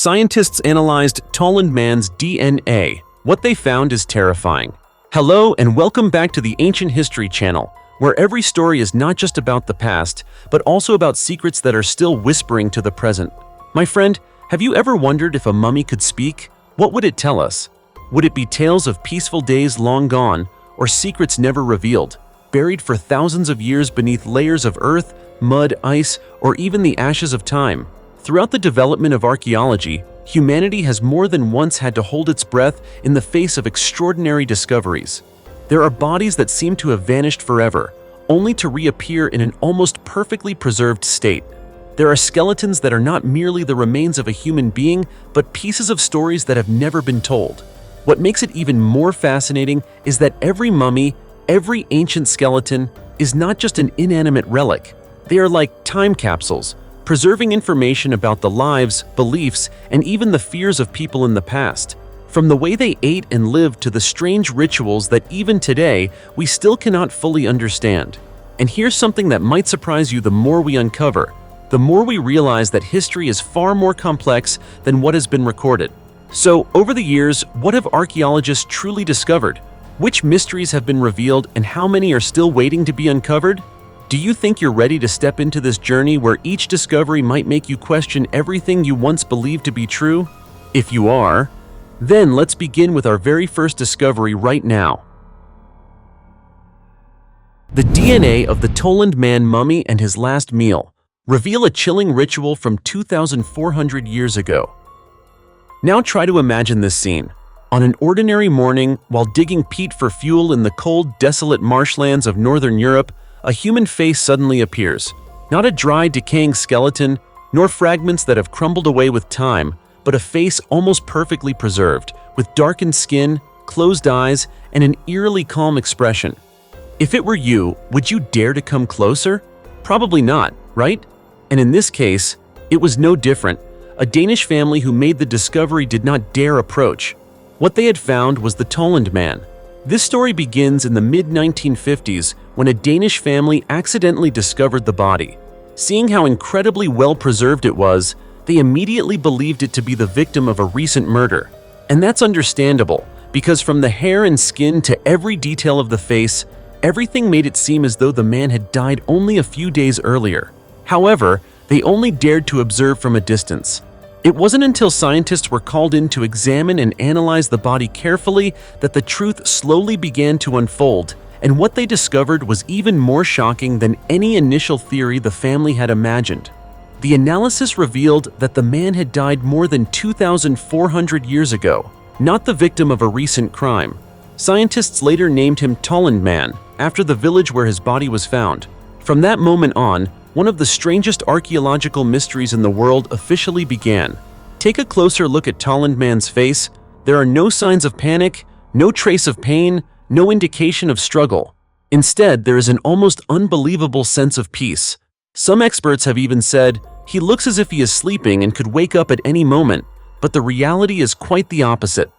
Scientists analyzed Tollund Man's DNA. What they found is terrifying. Hello and welcome back to the Ancient History channel, where every story is not just about the past, but also about secrets that are still whispering to the present. My friend, have you ever wondered if a mummy could speak? What would it tell us? Would it be tales of peaceful days long gone, or secrets never revealed, buried for thousands of years beneath layers of earth, mud, ice, or even the ashes of time? Throughout the development of archaeology, humanity has more than once had to hold its breath in the face of extraordinary discoveries. There are bodies that seem to have vanished forever, only to reappear in an almost perfectly preserved state. There are skeletons that are not merely the remains of a human being, but pieces of stories that have never been told. What makes it even more fascinating is that every mummy, every ancient skeleton, is not just an inanimate relic. They are like time capsules, preserving information about the lives, beliefs, and even the fears of people in the past. From the way they ate and lived to the strange rituals that even today we still cannot fully understand. And here's something that might surprise you: the more we uncover, the more we realize that history is far more complex than what has been recorded. So, over the years, what have archaeologists truly discovered? Which mysteries have been revealed, and how many are still waiting to be uncovered? Do you think you're ready to step into this journey where each discovery might make you question everything you once believed to be true? If you are, then let's begin with our very first discovery right now. The DNA of the Tollund Man mummy and his last meal reveal a chilling ritual from 2,400 years ago. Now try to imagine this scene. On an ordinary morning, while digging peat for fuel in the cold, desolate marshlands of northern Europe, a human face suddenly appears. Not a dry, decaying skeleton, nor fragments that have crumbled away with time, but a face almost perfectly preserved, with darkened skin, closed eyes, and an eerily calm expression. If it were you, would you dare to come closer? Probably not, right? And in this case, it was no different. A Danish family who made the discovery did not dare approach. What they had found was the Tollund Man. This story begins in the mid-1950s when a Danish family accidentally discovered the body. Seeing how incredibly well preserved it was, they immediately believed it to be the victim of a recent murder. And that's understandable, because from the hair and skin to every detail of the face, everything made it seem as though the man had died only a few days earlier. However, they only dared to observe from a distance. It wasn't until scientists were called in to examine and analyze the body carefully that the truth slowly began to unfold, and what they discovered was even more shocking than any initial theory the family had imagined. The analysis revealed that the man had died more than 2,400 years ago, not the victim of a recent crime. Scientists later named him Tollund Man, after the village where his body was found. From that moment on, one of the strangest archaeological mysteries in the world officially began. Take a closer look at Tollund Man's face. There are no signs of panic, no trace of pain, no indication of struggle. Instead, there is an almost unbelievable sense of peace. Some experts have even said, he looks as if he is sleeping and could wake up at any moment, but the reality is quite the opposite.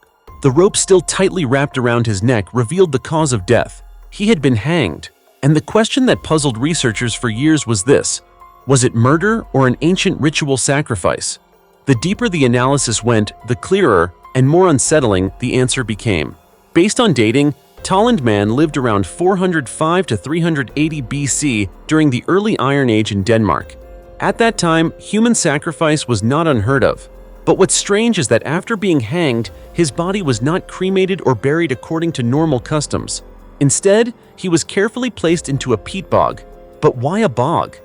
The rope still tightly wrapped around his neck revealed the cause of death. He had been hanged. And the question that puzzled researchers for years was this: was it murder or an ancient ritual sacrifice? The deeper the analysis went, the clearer and more unsettling the answer became. Based on dating, Tollund Man lived around 405 to 380 BC during the early Iron Age in Denmark. At that time, human sacrifice was not unheard of. But what's strange is that after being hanged, his body was not cremated or buried according to normal customs. Instead, he was carefully placed into a peat bog. But why a bog?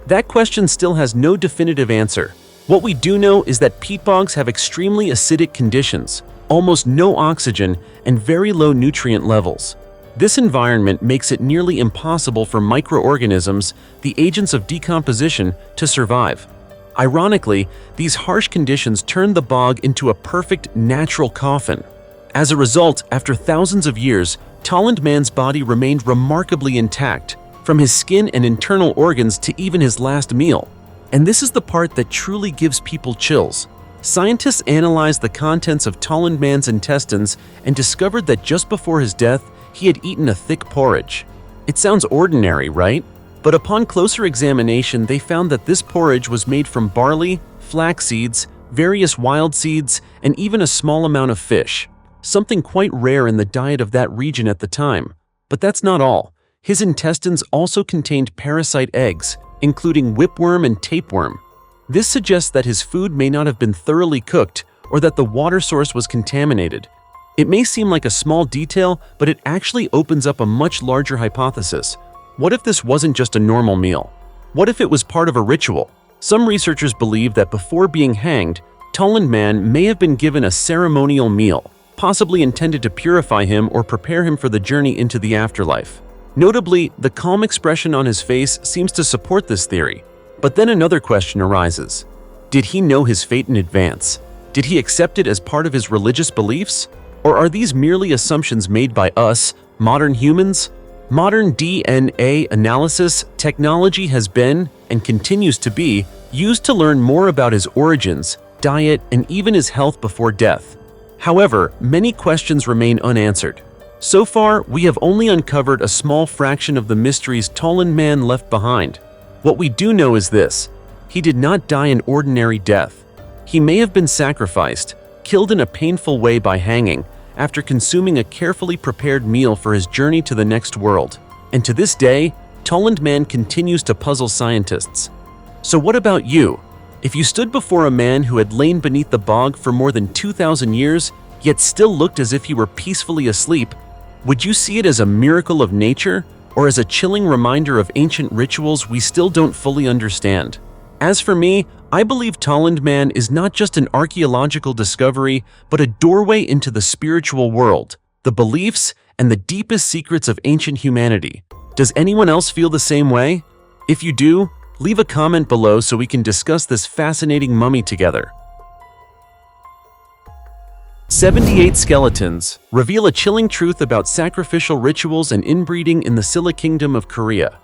That question still has no definitive answer. What we do know is that peat bogs have extremely acidic conditions, almost no oxygen, and very low nutrient levels. This environment makes it nearly impossible for microorganisms, the agents of decomposition, to survive. Ironically, these harsh conditions turn the bog into a perfect natural coffin. As a result, after thousands of years, Tollund Man's body remained remarkably intact, from his skin and internal organs to even his last meal. And this is the part that truly gives people chills. Scientists analyzed the contents of Tollund Man's intestines and discovered that just before his death, he had eaten a thick porridge. It sounds ordinary, right? But upon closer examination, they found that this porridge was made from barley, flax seeds, various wild seeds, and even a small amount of fish, something quite rare in the diet of that region at the time. But that's not all. His intestines also contained parasite eggs, including whipworm and tapeworm. This suggests that his food may not have been thoroughly cooked or that the water source was contaminated. It may seem like a small detail, but it actually opens up a much larger hypothesis. What if this wasn't just a normal meal? What if it was part of a ritual? Some researchers believe that before being hanged, Tollund Man may have been given a ceremonial meal, possibly intended to purify him or prepare him for the journey into the afterlife. Notably, the calm expression on his face seems to support this theory. But then another question arises. Did he know his fate in advance? Did he accept it as part of his religious beliefs? Or are these merely assumptions made by us, modern humans? Modern DNA analysis technology has been, and continues to be, used to learn more about his origins, diet, and even his health before death. However, many questions remain unanswered. So far, we have only uncovered a small fraction of the mysteries Tollund Man left behind. What we do know is this: he did not die an ordinary death. He may have been sacrificed, killed in a painful way by hanging, after consuming a carefully prepared meal for his journey to the next world. And to this day, Tollund Man continues to puzzle scientists. So what about you? If you stood before a man who had lain beneath the bog for more than 2,000 years, yet still looked as if he were peacefully asleep, would you see it as a miracle of nature, or as a chilling reminder of ancient rituals we still don't fully understand? As for me, I believe Tollund Man is not just an archaeological discovery, but a doorway into the spiritual world, the beliefs, and the deepest secrets of ancient humanity. Does anyone else feel the same way? If you do, leave a comment below so we can discuss this fascinating mummy together. 78 skeletons reveal a chilling truth about sacrificial rituals and inbreeding in the Silla Kingdom of Korea.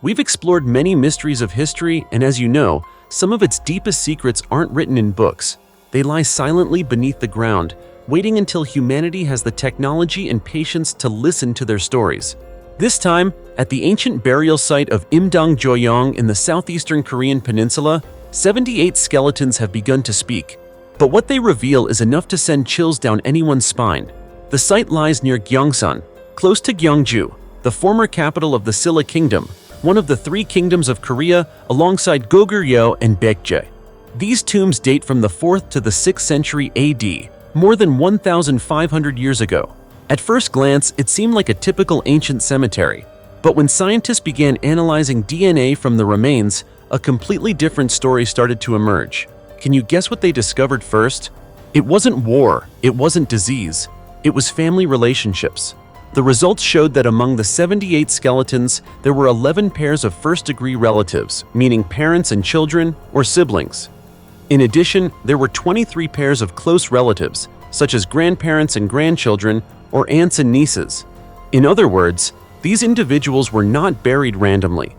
We've explored many mysteries of history, and as you know, some of its deepest secrets aren't written in books. They lie silently beneath the ground, waiting until humanity has the technology and patience to listen to their stories. This time, at the ancient burial site of Imdong-joyong in the southeastern Korean peninsula, 78 skeletons have begun to speak. But what they reveal is enough to send chills down anyone's spine. The site lies near Gyeongsan, close to Gyeongju, the former capital of the Silla Kingdom, one of the three kingdoms of Korea, alongside Goguryeo and Baekje. These tombs date from the 4th to the 6th century AD, more than 1,500 years ago. At first glance, it seemed like a typical ancient cemetery. But when scientists began analyzing DNA from the remains, a completely different story started to emerge. Can you guess what they discovered first? It wasn't war, it wasn't disease, it was family relationships. The results showed that among the 78 skeletons, there were 11 pairs of first-degree relatives, meaning parents and children, or siblings. In addition, there were 23 pairs of close relatives, such as grandparents and grandchildren, or aunts and nieces. In other words, these individuals were not buried randomly.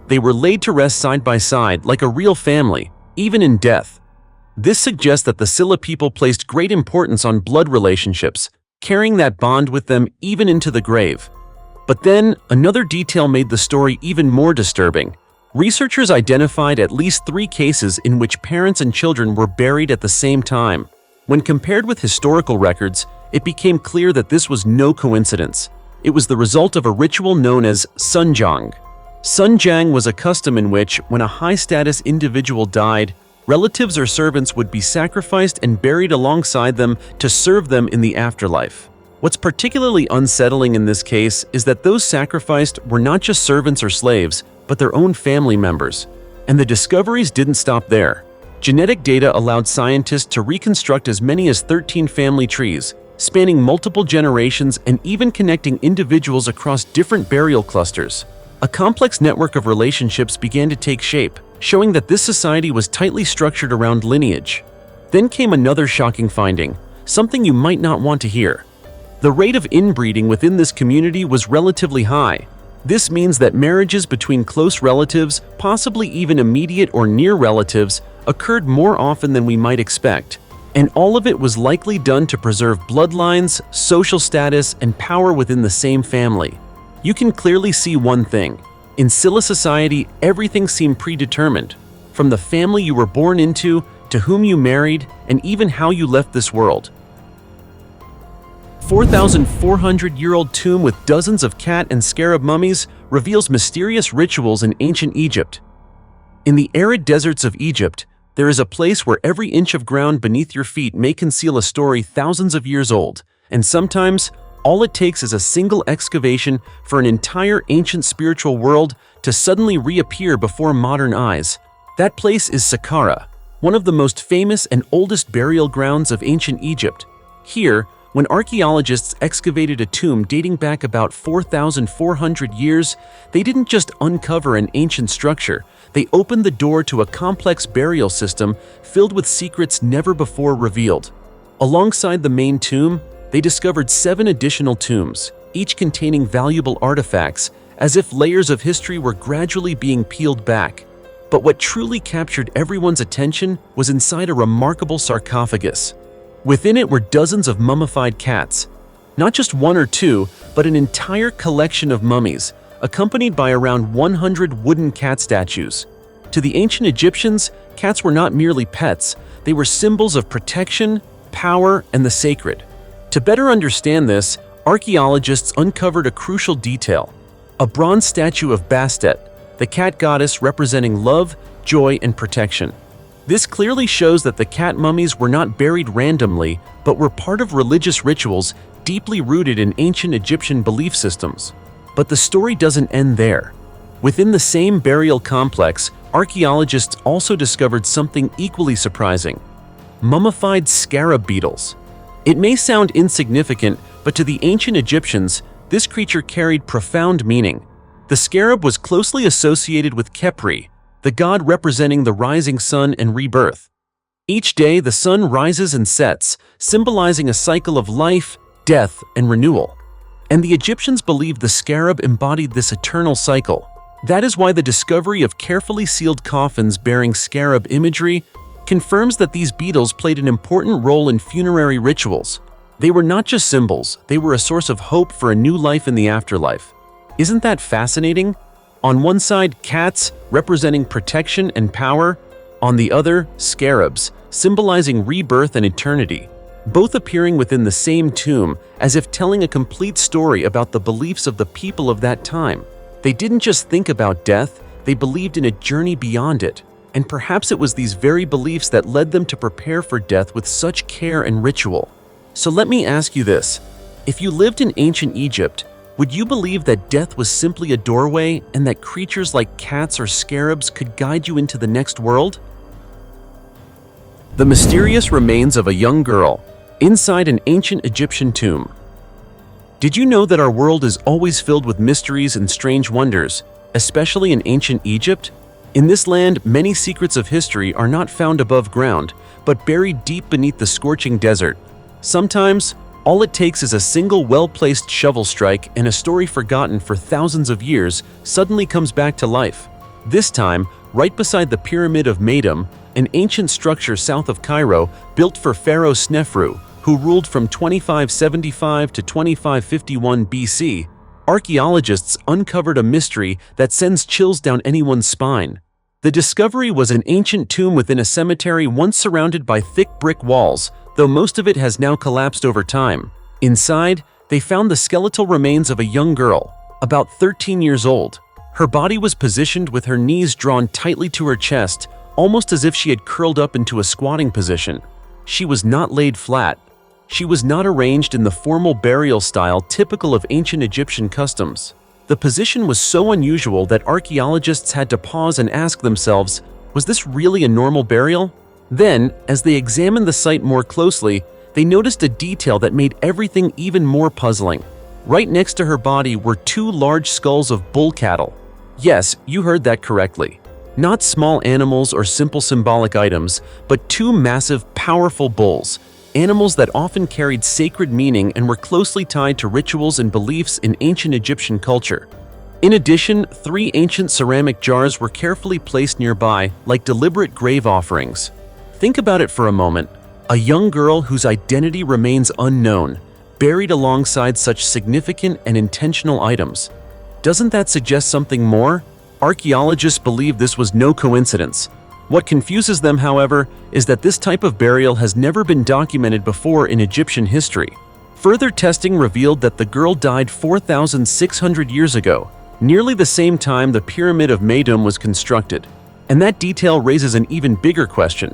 They were laid to rest side by side like a real family, even in death. This suggests that the Silla people placed great importance on blood relationships, carrying that bond with them even into the grave. But then, another detail made the story even more disturbing. Researchers identified at least 3 cases in which parents and children were buried at the same time. When compared with historical records, it became clear that this was no coincidence. It was the result of a ritual known as sunjang. Sunjang was a custom in which, when a high-status individual died, relatives or servants would be sacrificed and buried alongside them to serve them in the afterlife. What's particularly unsettling in this case is that those sacrificed were not just servants or slaves, but their own family members. And the discoveries didn't stop there. Genetic data allowed scientists to reconstruct as many as 13 family trees, spanning multiple generations and even connecting individuals across different burial clusters. A complex network of relationships began to take shape, showing that this society was tightly structured around lineage. Then came another shocking finding, something you might not want to hear. The rate of inbreeding within this community was relatively high. This means that marriages between close relatives, possibly even immediate or near relatives, occurred more often than we might expect. And all of it was likely done to preserve bloodlines, social status, and power within the same family. You can clearly see one thing. In Silla society, everything seemed predetermined. From the family you were born into, to whom you married, and even how you left this world. 4,400-year-old tomb with dozens of cat and scarab mummies reveals mysterious rituals in ancient Egypt. In the arid deserts of Egypt, there is a place where every inch of ground beneath your feet may conceal a story thousands of years old, and sometimes all it takes is a single excavation for an entire ancient spiritual world to suddenly reappear before modern eyes. That place is Saqqara, one of the most famous and oldest burial grounds of ancient Egypt. Here, when archaeologists excavated a tomb dating back about 4,400 years, they didn't just uncover an ancient structure, they opened the door to a complex burial system filled with secrets never before revealed. Alongside the main tomb, they discovered 7 additional tombs, each containing valuable artifacts, as if layers of history were gradually being peeled back. But what truly captured everyone's attention was inside a remarkable sarcophagus. Within it were dozens of mummified cats. Not just one or two, but an entire collection of mummies, accompanied by around 100 wooden cat statues. To the ancient Egyptians, cats were not merely pets, they were symbols of protection, power, and the sacred. To better understand this, archaeologists uncovered a crucial detail: a bronze statue of Bastet, the cat goddess representing love, joy, and protection. This clearly shows that the cat mummies were not buried randomly, but were part of religious rituals deeply rooted in ancient Egyptian belief systems. But the story doesn't end there. Within the same burial complex, archaeologists also discovered something equally surprising: mummified scarab beetles. It may sound insignificant, but to the ancient Egyptians, this creature carried profound meaning. The scarab was closely associated with Khepri, the god representing the rising sun and rebirth. Each day, the sun rises and sets, symbolizing a cycle of life, death, and renewal. And the Egyptians believed the scarab embodied this eternal cycle. That is why the discovery of carefully sealed coffins bearing scarab imagery confirms that these beetles played an important role in funerary rituals. They were not just symbols, they were a source of hope for a new life in the afterlife. Isn't that fascinating? On one side, cats, representing protection and power. On the other, scarabs, symbolizing rebirth and eternity, both appearing within the same tomb, as if telling a complete story about the beliefs of the people of that time. They didn't just think about death, they believed in a journey beyond it. And perhaps it was these very beliefs that led them to prepare for death with such care and ritual. So let me ask you this: if you lived in ancient Egypt, would you believe that death was simply a doorway and that creatures like cats or scarabs could guide you into the next world? The mysterious remains of a young girl inside an ancient Egyptian tomb. Did you know that our world is always filled with mysteries and strange wonders, especially in ancient Egypt? In this land, many secrets of history are not found above ground, but buried deep beneath the scorching desert. Sometimes, all it takes is a single well-placed shovel strike and a story forgotten for thousands of years suddenly comes back to life. This time, right beside the Pyramid of Meidum, an ancient structure south of Cairo built for Pharaoh Snefru, who ruled from 2575 to 2551 BC, archaeologists uncovered a mystery that sends chills down anyone's spine. The discovery was an ancient tomb within a cemetery once surrounded by thick brick walls, though most of it has now collapsed over time. Inside, they found the skeletal remains of a young girl, about 13 years old. Her body was positioned with her knees drawn tightly to her chest, almost as if she had curled up into a squatting position. She was not laid flat. She was not arranged in the formal burial style typical of ancient Egyptian customs. The position was so unusual that archaeologists had to pause and ask themselves, was this really a normal burial? Then, as they examined the site more closely, they noticed a detail that made everything even more puzzling. Right next to her body were 2 large skulls of bull cattle. Yes, you heard that correctly. Not small animals or simple symbolic items, but 2 massive, powerful bulls, animals that often carried sacred meaning and were closely tied to rituals and beliefs in ancient Egyptian culture. In addition, 3 ancient ceramic jars were carefully placed nearby, like deliberate grave offerings. Think about it for a moment. A young girl whose identity remains unknown, buried alongside such significant and intentional items. Doesn't that suggest something more? Archaeologists believe this was no coincidence. What confuses them, however, is that this type of burial has never been documented before in Egyptian history. Further testing revealed that the girl died 4,600 years ago, nearly the same time the Pyramid of Meidum was constructed. And that detail raises an even bigger question.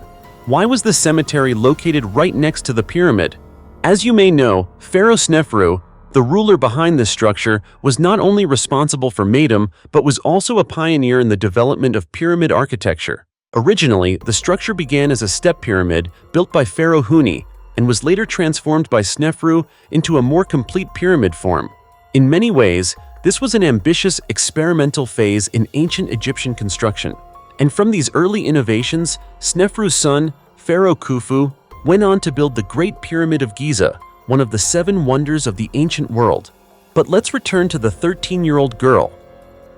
Why was the cemetery located right next to the pyramid? As you may know, Pharaoh Snefru, the ruler behind this structure, was not only responsible for Meidum, but was also a pioneer in the development of pyramid architecture. Originally, the structure began as a step pyramid built by Pharaoh Huni and was later transformed by Snefru into a more complete pyramid form. In many ways, this was an ambitious experimental phase in ancient Egyptian construction. And from these early innovations, Snefru's son, Pharaoh Khufu, went on to build the Great Pyramid of Giza, one of the 7 wonders of the ancient world. But let's return to the 13-year-old girl.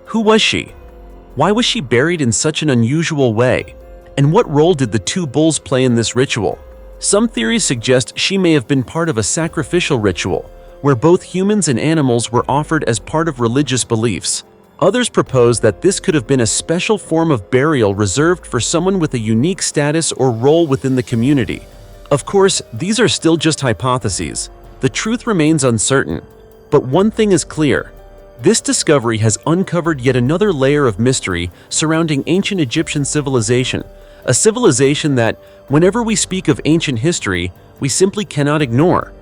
Who was she? Why was she buried in such an unusual way? And what role did the 2 bulls play in this ritual? Some theories suggest she may have been part of a sacrificial ritual, where both humans and animals were offered as part of religious beliefs. Others propose that this could have been a special form of burial reserved for someone with a unique status or role within the community. Of course, these are still just hypotheses. The truth remains uncertain. But one thing is clear. This discovery has uncovered yet another layer of mystery surrounding ancient Egyptian civilization, a civilization that, whenever we speak of ancient history, we simply cannot ignore.